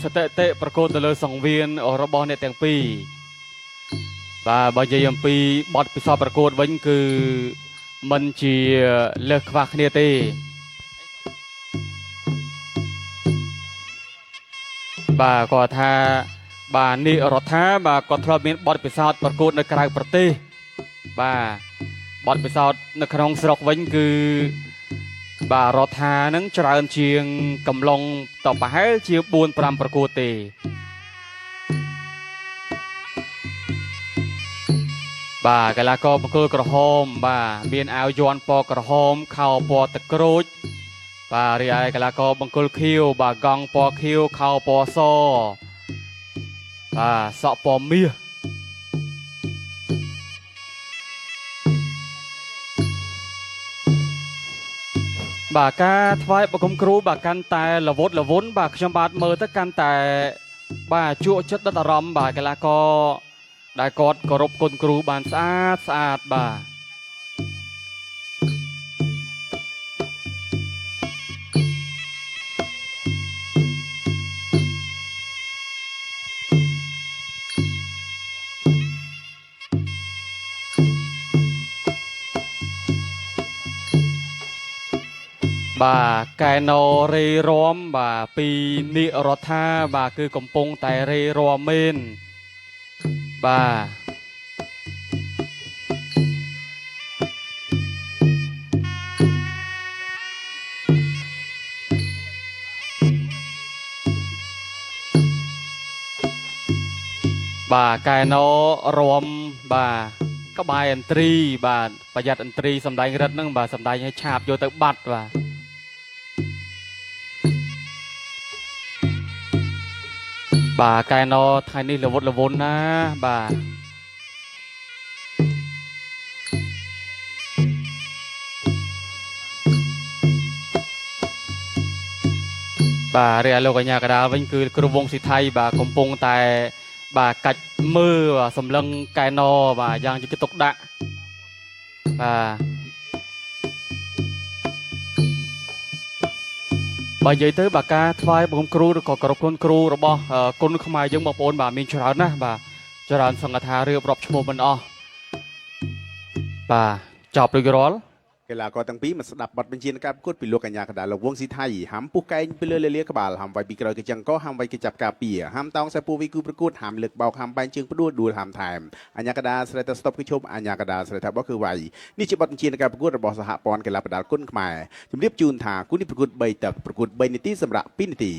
สเตเตประโคนตะเลสังเวียนอรบอในแตงปีบางอย่างปีบอดปีศาจประโคนวันคือมันจีเลือกควักเนียตีก็ท่านี่รถท้าก็ทรมีบอดปีศาจประโคนในกลางประเทศบอดปีศาจในขนมสระวันคือรถท้านั้นจะเริ่มเชียงกำลังต่อไปให้เชียงบุญปรามประโคนตีกันแล้วก็บังเกิดกระหอมเบียนอาวย้อนปอกระหอมข่าวปอตะกรุดเรียกันแล้วก็บังเกิดคิวกองปอคิวข่าวปอซอสะปอเมียกาทวายประคมครูกันแต่ละวดละวนขยมบาดมือตะกันแต่จั่วชัดตะรอมกันแล้วก็ได้กอดกรบคนครูบานสะอาดไก่นอเรรอมปีนิรธาคือกำปงแต่เรรอมเมนไก่นอรวมก็บายอันตรีประหยัดอันตรีสำได้รัดนั่งสำได้ให้ฉาบโยตบัดไก่นอไทยนี่ละวดละวนนะเรียนโลกยากระดาวันคือกระวงสิไทยกำปงแต่กัดมือสำลังไก่นอยังจะกิตกดะใหญ่เต๋อกาทวายผมครูก็กรบคนครูระบคนขมายยังบอกโอนมีชรานะจรานสังฆทาเรือปรบชโมมันจอบเลยร้อนเวลาก็ตั้งปีมันสดับบัดเป็นจีนกับกดปิโลกันยากระดาษเราวงสีไทยหามปุกไก่ไปเรื่อยเลี้ยกบาลหามไว้ปีกระจังก็หามไว้กิจับกาเปียหามตองใส่ปูวิกูประกุดหามเหล็กเบาหามใบจึงประดูดูหามไทม์อัญญากระดาสไลด์สต็อปคือชมอัญญากระดาสไลด์ทับก็คือไวนี่จะบัดเป็นจีนกับประกุดระบสหปอนกันลาประดาก้นขมายจุดเรียบจูนถากุนี่ประกุดใบตักประกุดใบนิติสำหรับปินิติ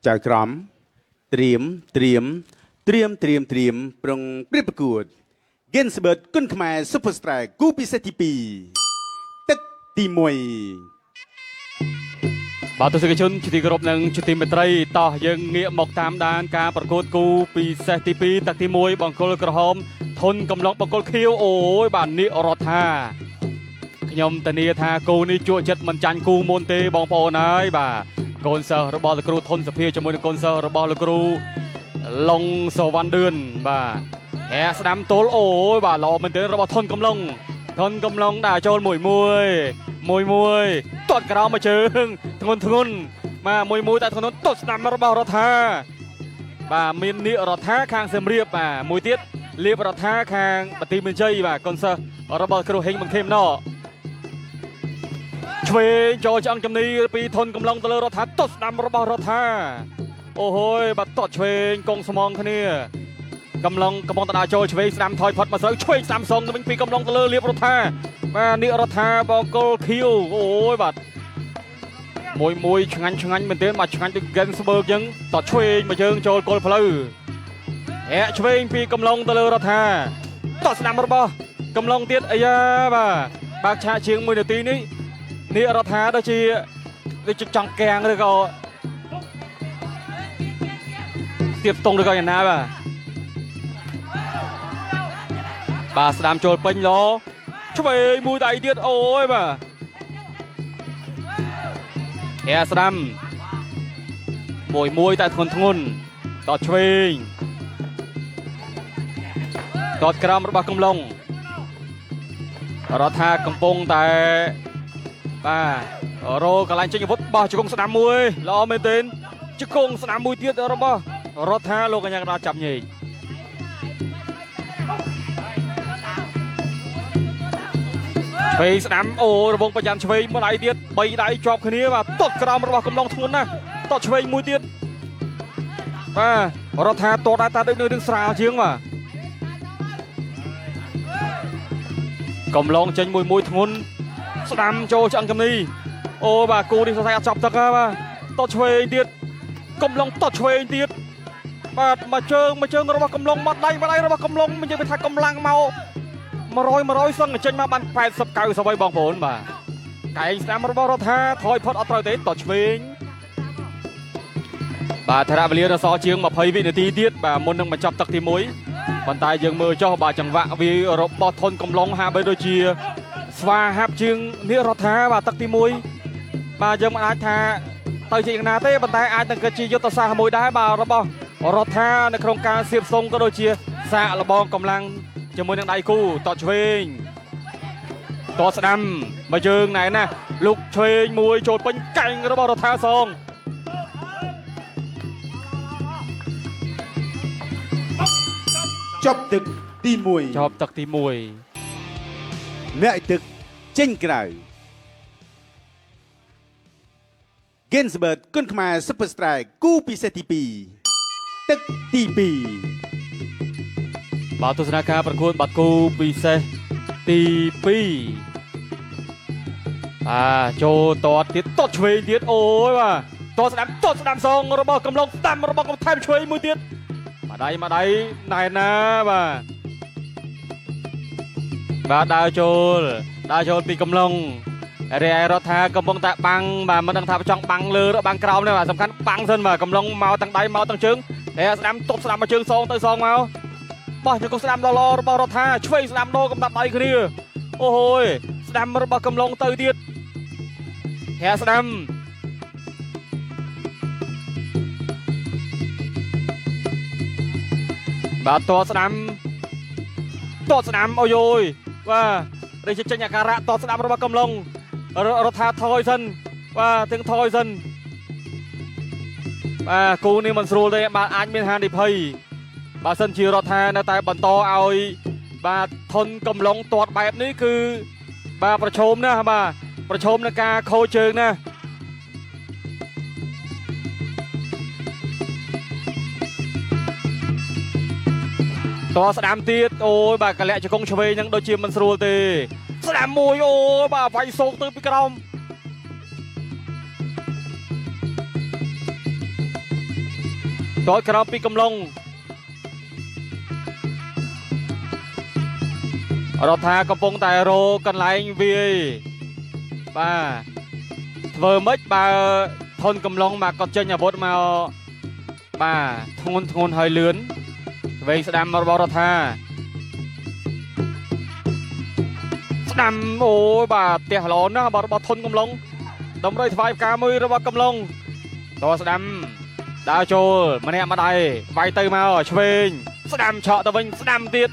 จากกรอมเตรียมปรงเปรียบประกวดเกนสเบิร์ดก้นขมายซุปเปอร์สตาร์กูปิเซติปีตึกตีมวยตัวสกิชนชุดที่กรบหนึ่งชุดที่เมตรัยต่อยังเงียหมกตามดานการประกวดกูปีเซติปีตักตีมวยบังโกลกระหอมทนกำลังบังโกลเคียวโอ้ยนิรธาขยมตเนียธากูนี่จั่วจัดมันจันกูมนเตบองปอนายโกนเซอร์ระบอลกรูทนสเปียจมูกโกนเซอร์ระบอลกรูลงสวรรค์เดือนแฮสนามโตลโอ้ยรอมันเดินระบอลทนกำลังด่าโจรมวยตอดกระเรามาเชิงทนมามวยแต่ทนตดสนามระบอลรถามินนิรถาคางเสมเรียบมวยเตี้ยเรียบรถาคางปฏิมินเจย์โกนเซอร์ระบอลกรูเฮงมันเข้มนอช่วยจอจังจำนีปีทนกำลังตะเลรถาตดนำระบารถาโอ้โหตดช่วยกองสมองเขาเนี่ยกำลังตะดาโจช่วยสนามถอยพอดมาเสยช่วยสามสองเป็นปีกำลังตะเลเรียบรถานิรถาบอกโกลคิวโอ้ยมวยชงันเป็นเต้นชงันตึกเกนสเบิร์กยังตดช่วยมาเชิงโจโกลพลือช่วยปีกำลังตะเลรถาตดสนามระบากำลังเตี้ยไอ้ยาบากชาเชียงมวยเดือดตีนี้นี่เราท้าได้จีจังแกงเลยก็เตียบตรงเลยก็อย่างนั้น bà đam trôi pin lo cho về mùi tay tiết ôi mà hè đam mùi tại thôn thôn tọt chơi tọt kramរបស់កំឡុងរដ្ឋាកំពុងតែបាទរោកន្លែងចេញអាវុធបោះជង្គង់ស្ដាំមួយល្អមែនទេជង្គង់ស្ដាំមួយទៀតរបស់រដ្ឋាលោកកញ្ញាកណ្ដាលចាប់ញែកឆ្វេងស្ដាំអូរវងប្រចាំឆ្វេងមួយដៃទៀត3ដៃជាប់គ្នាបាទតត់ក្រោមរបស់កំឡុងធ្ងន់ណាស់តត់ឆ្វេងមួយទៀតបាទរដ្ឋាតតតែដូចនៅរឿងស្រាលជាងបាទកំឡុងចេញមួយធ្ងន់ស្ដាំចូលឆ្អឹងកំនីអូបាទគូនេះសរសៃអត់ចាប់ទឹកបាទតត់ឆ្វេងទៀតកំឡុងតត់ឆ្វេងទៀតបាទមកជើងរបស់កំឡុងមកដៃរបស់កំឡុងមិននិយាយថាកម្លាំងមក100សឹងចេញមកបាន80 90ហើយបងប្អូនបាទកែងស្ដាំរបស់រដ្ឋាថយផុតអត់ត្រូវទេតត់ឆ្វេងបាទថារៈវេលានៅសល់ជាង20វិនាទីទៀតបាទមុននឹងបញ្ចប់ទឹកទី1ប៉ុន្តែយើងមើលចុះបាទចង្វាក់វារបស់ធនកំឡុងហាក់បីដូចជាស្វាហាប់ជាងនេះរដ្ឋាបាទទឹកទី1បាទយើងមិនអាចថាទៅជាយ៉ាងណាទេប៉ុន្តែអាចនឹងគិតជាយុទ្ធសាស្ត្រមួយដែរបាទរបស់រដ្ឋានៅក្នុងការសៀបសុងក៏ដូចជាសាកល្បងកម្លាំងជាមួយនឹងដៃគូតតឆ្វេងតតស្ដាំមកយើងណែណាលុកឆ្វេងមួយចូលពេញកាញ់របស់រដ្ឋាសងចប់ទឹកទី1ចប់ទឹកទី1អ្នកទឹកចេញក្រៅ Gensberg គុនខ្មែរ Super Strike គូពិសេសទី2ទឹកទី2បាទទស្សនាការប្រកួតបាត់គូពិសេសទី2ចូលតតទៀតតតឆ្វេងទៀតអូយបាទតតស្ដាំសងរបស់កំឡុងស្ដាំរបស់កំថែមឆ្វេងមួយទៀតមកដៃណែណាបាទដើរចូលពីកំឡុងរាយរដ្ឋាកំពុងតែបាំងបាទមិនដឹងថាចង់បាំងលើឬបាំងក្រោមទេបាទសំខាន់បាំងសិនបាទកំឡុងមកទាំងដៃមកទាំងជើងតែស្ដាំទប់ស្ដាំមកជើងសងទៅសងមកបោះជង្គង់ស្ដាំដល់របស់រដ្ឋាឆ្វេងស្ដាំដោកំដាប់ដៃគ្នាអូហូយស្ដាំរបស់កំឡុងទៅទៀតហែស្ដាំបាទតស្ដាំអូយយបាទនេះចេញអាការៈតស្ដាំរបស់កំឡុងរដ្ឋាថយសិនបាទទាំងថយសិនបាទគូនេះមិនស្រួលទេបាទអាចមានហានិភ័យបើសិនជារដ្ឋានៅតែបន្តឲ្យបាទធនកំឡុងទាត់បែបនេះគឺបាទប្រឈមណាបាទប្រឈមនឹងការខូចជើងណាតស្ដាំទៀតអូយបាទកលៈជង្គង់ឆ្វេងហ្នឹងដូចជាមិនស្រួលទេស្ដាំមួយអូយបាទវាយសោកទៅពីក្រោមតក្រោមពីកំឡុងរដ្ឋាកំពុងតែរកន្លែងវាយបាទធ្វើម៉េចបើធនកំឡុងបាទគាត់ចេញអាវុធមកបាទធ្ងន់ហើយលឿនឆ្វេងស្ដាំរបស់រដ្ឋាស្ដាំអូយបាទផ្ទះឡនណាបាទរបស់ធនកំឡុងតម្រុយថ្វាយផ្កាមួយរបស់កំឡុងតស្ដាំដើរចូលម្នាក់មកដៃវាយទៅមកឆ្វេងស្ដាំឆក់ទៅវិញស្ដាំទៀត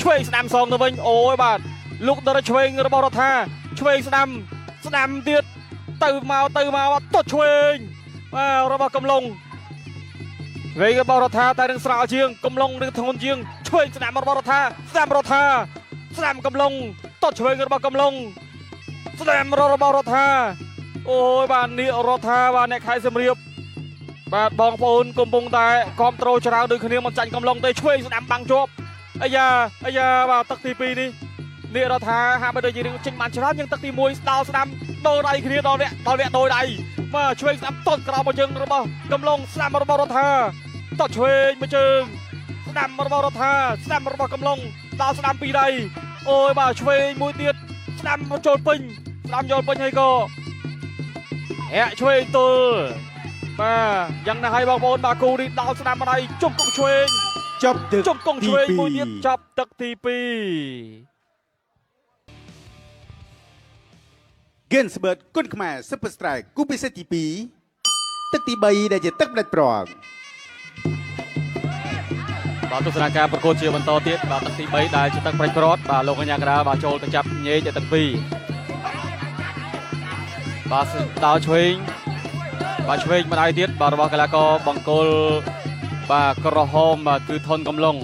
ឆ្វេងស្ដាំសងទៅវិញអូយបាទលុកដល់ឆ្វេងរបស់រដ្ឋាឆ្វេងស្ដាំទៀតទៅមកតត់ឆ្វេងបាទរបស់កំឡុងឆ្វេងរបស់រដ្ឋាតែនឹងស្រាលជាងកំឡុងនឹងធ្ងន់ជាងឆ្វេងស្ដាំរបស់រដ្ឋាស្ដាំកំឡុងតត់ឆ្វេងរបស់កំឡុងស្ដាំរបស់រដ្ឋាអូយបាទនេះរដ្ឋាបាទអ្នកខៃសំរៀបបាទបងប្អូនកំពុងតែគាំទ្រច្រើនដូចគ្នាមិនចាញ់កំឡុងទេឆ្វេងស្ដាំបាំងជាប់អាយ៉ាបាទទឹកទី2នេះរដ្ឋាហាក់បីដូចជារឿងចេញបានច្រើនជាងទឹកទី1ស្ដាល់ស្ដាំដូរដៃគ្នាដល់អ្នកដូរដៃបាទឆ្វេងស្ដាំតត់ក្រោមមកជើងរបស់កំឡុងស្ដាំរបស់រដ្ឋាតត់ឆ្វេងមកជើងស្ដាំរបស់រដ្ឋាស្ដាំរបស់កំឡុងដល់ស្ដាំពីដៃអូយបាទឆ្វេងមួយទៀតស្ដាំចូលពេញហើយក៏ហែកឆ្វេងទល់បាទយ៉ាងណាហើយបងប្អូនបាទគូនេះដល់ស្ដាំម្ដាយជុំគុកឆ្វេង ចាប់ទឹក ជង្គង់ឆ្វេងមួយទៀតចាប់ទឹកទី2 Gensberg គុណខ្មែរ Super Strike គូពិសេសទី2ទឹកទី3ដែលជាទឹកផ្ដាច់ព្រាត់ បាទទស្សនការប្រកួតជាបន្តទៀតបាទទឹកទី3ដែលជាទឹកផ្ដាច់ព្រាត់បាទលោកកញ្ញាកណ្ដាលបាទចូលទៅចាប់ញេជាទឹក2បាទដល់ឆ្វេងបាទឆ្វេងម្ដាយទៀតបាទរបស់កីឡាករបង្គោលបាទក្រហមបាទគឺថនកំឡុង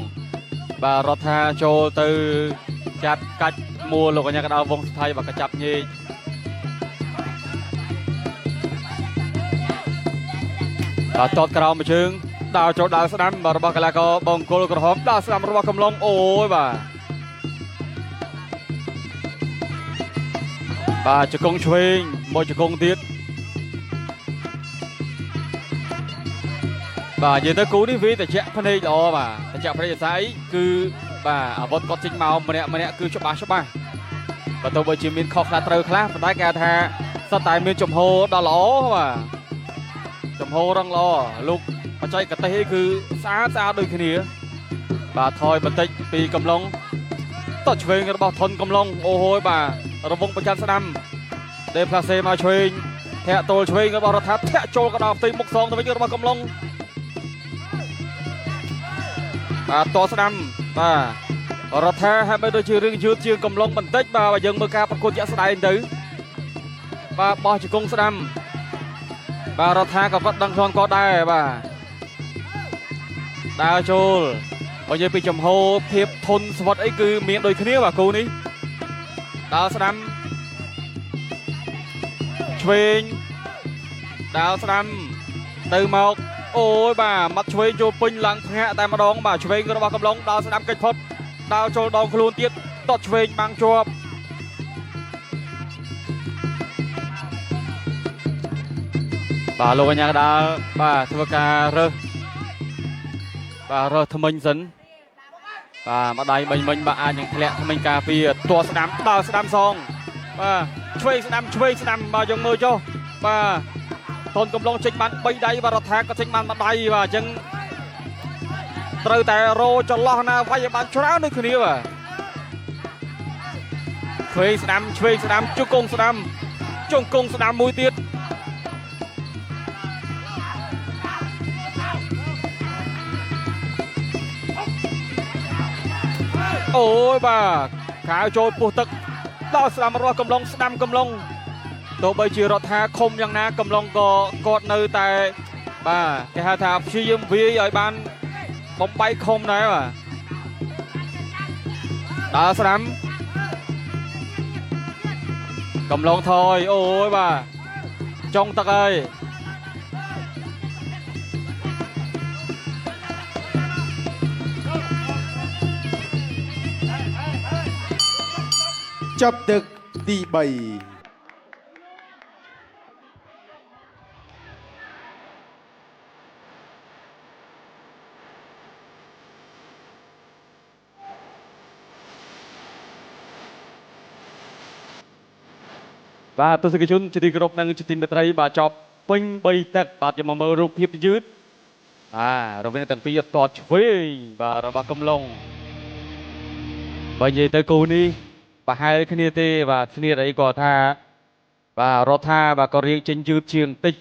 បាទរដ្ឋាចូលទៅចាប់កាច់មួលលោកកញ្ញាកណ្ដាលវងស្ថៃបាទក៏ចាប់ញេបាទតតក្រោមមួយជើងដើរចូលដើរស្ដាំបាទរបស់កីឡាករបង្គោលក្រហមដើរស្ដាំរបស់កំឡុងអូយបាទជង្គង់ឆ្វេងមកជង្គង់ទៀតបាទនិយាយទៅគូនេះវាតិចភ្នែកល្អបាទតិចភ្នែកស្អីគឺបាទអាវុធគាត់ចេញមកម្នាក់គឺច្បាស់បើទោះបីជាមានខុសខ្លះត្រូវខ្លះប៉ុន្តែគេថាសុទ្ធតែមានចំហដ៏ល្អបាទចំហរឹងល្អលោកបច្ចេកទេសគឺស្អាតដូចគ្នាបាទថយបន្តិចពីកំឡុងតឆ្វេងរបស់ថនកំឡុងអូហូយបាទរវងប្រចាំស្ដាំដេផ្លាសេមកឆ្វេងធាក់ទល់ឆ្វេងរបស់រដ្ឋាធាក់ចូលកណ្ដាលផ្ទៃមុខសងទៅវិញរបស់កំឡុងបាទតស្ដាំបាទរដ្ឋាហាក់បីដូចជារឿងយឺតជាងកំឡុងបន្តិចបាទយើងមើលការប្រកួតជាក់ស្ដែងទៅបាទបោះជង្គង់ស្ដាំបាទរដ្ឋាក៏គាត់ដឹងខ្លួនគាត់ដែរបាទដើរចូលបើនិយាយពីចំហភាពធន់ស្វិតអីគឺមានដូចគ្នាបាទគូនេះដើរស្ដាំឆ្វេងដើរស្ដាំទៅមកអូយបាទមាត់ឆ្វេងចូលពេញឡើងភ្ងាក់តែម្ដងបាទឆ្វេងរបស់កំឡុងដើរស្ដាំកិច្ចផុតដើរចូលដងខ្លួនទៀតតតឆ្វេងបាំងជាប់បាទលោកកញ្ញាកដាលបាទធ្វើការរើសបាទរើសថ្មិញសិនបាទម្ដាយមិញបាទអាចនឹងធ្លាក់ថ្មិញការពារតស្ដាំដើរស្ដាំសងបាទឆ្វេងស្ដាំបាទយើងមើលចុះបាទតូនកំឡុងចេញបាន3ដៃបាទរដ្ឋាក៏ចេញបាន1ដៃបាទអញ្ចឹងត្រូវតែរោចន្លោះណាវាយឲ្យបានច្រើនដូចគ្នាបាទឆ្វេងស្ដាំជង្គង់ស្ដាំមួយទៀតអូយបាទកាវចូលពោះទឹកដល់ស្ដាំរបស់កំឡុងស្ដាំកំឡុងទោះបីជារដ្ឋាខំយ៉ាងណាកំឡុងក៏គាត់នៅតែបាទគេហៅថាព្យាយាមវាយឲ្យបានបំបីខំដែរបាទដល់ស្ដាំកំឡុងថយអូយបាទចុងទឹកហើយចាប់ទឹកទី3បាទទស្សនិកជនជាទីគោរពនិងជាទីមេត្រីបាទចប់ពេញ3ទឹកបាទយកមកមើលរូបភាពយឺតរវាងទាំងពីរតឆ្វេងបាទរបស់កំឡុងបើនិយាយទៅគូនេះប្រហែលគ្នាទេបាទគ្នាអីក៏ថាបាទរដ្ឋាបាទក៏រៀងចេញយឺតជាងតិច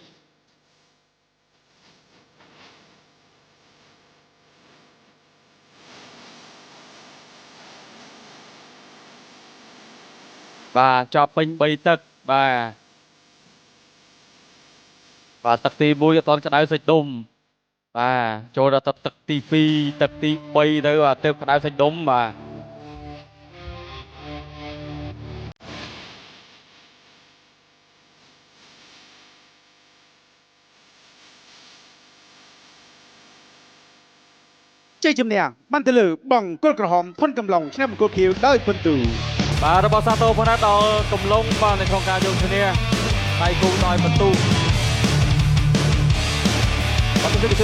បាទចប់ពេញ3ទឹកបាទទឹកទី1អត់តក្តៅសាច់ដុំបាទចូលដល់ទឹកទី2ទឹកទី3ទៅបាទទើបក្តៅសាច់ដុំបាទជ័យជំនះបានទៅលើបង្គោលក្រហមផុនកំឡុងឆ្នាំបង្គោលខៀវដោយពិន្ទុបាទរបស់សាទរផណាត់ដល់កំឡុងបាទនៅក្នុងការយកឈ្នះដៃគូដោយបន្ទូបាទទស្សនិកជន